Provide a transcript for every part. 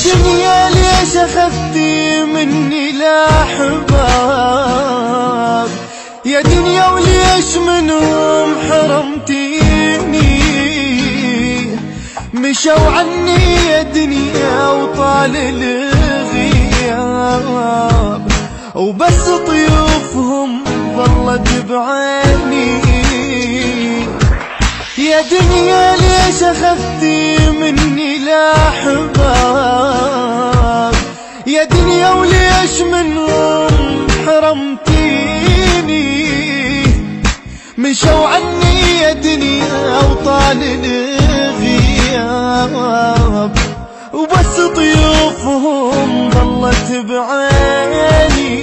دنيا ليش أخذتي مني الأحباب، يا دنيا وليش منهم حرمتيني. مشوا عني يا دنيا وطال الغياب، وبس طيوفهم ظلت بعيني. يا دنيا ليش أخذتي مني الأحباب، يا دنيا وليش منهم حرمتيني. مشوا عني يا دنيا وطال الغياب، وبس طيوفهم ظلت بعيني.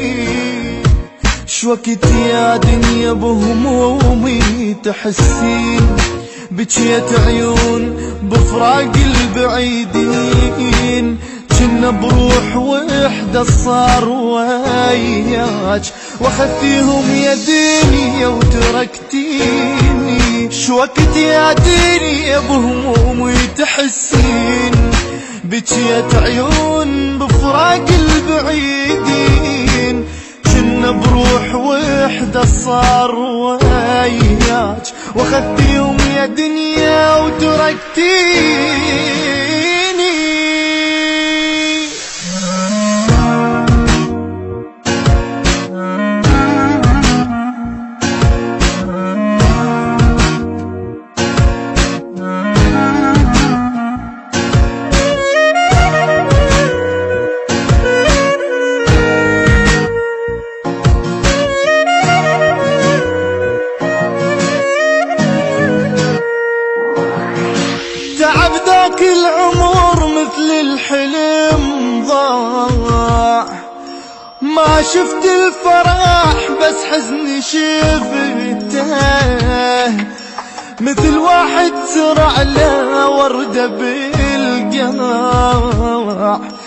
شوقت يا دنيا بهمومي تحسين، بجيت عيون بفراق البعيدين. كنا بروح وحدة صار وياك، واخذتيهم يا دنيا وتركتيني. شوقت يا دنيا بهمومي تحسين، بجيت عيون بفراق البعيدين. كنا بروح وحدة صار وياك، واخذتيهم يا دنيا وتركتيني. تعب ذاك العمر مثل الحلم ضاع، ما شفت الفرح بس حزني شفته. مثل واحد زرع له وردة بالقاع،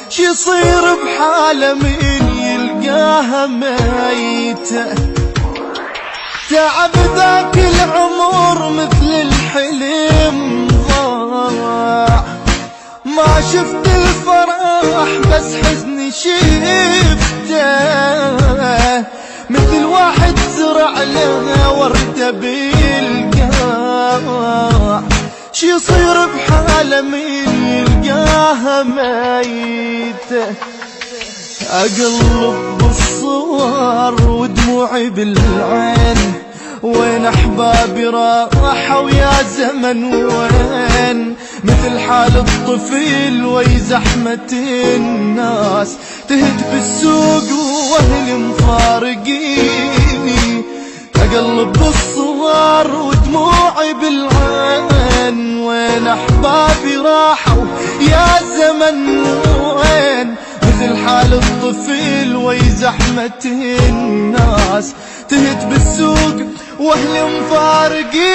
شي يصير بحاله من يلقاها ميتة. تعب ذاك العمر مثل الحلم ضاع، ما شفت الفرح بس حزني شفته. مثل واحد زرع له وردة بالقاع، شي يصير بحاله من يلقاها ميتة. أقلب بالصور ودموعي بالعين، وين أحبابي راحوا ويا زمن وين. مثل حال الطفل وي زحمة الناس، تهت بالسوق وأهلي مفارقيني. أقلب بالصور ودموعي بالعين، وين أحبابي راحوا يا زمن وين. مثل حال الطفل وي زحمة الناس، تهت بالسوق واهلي مفارقين.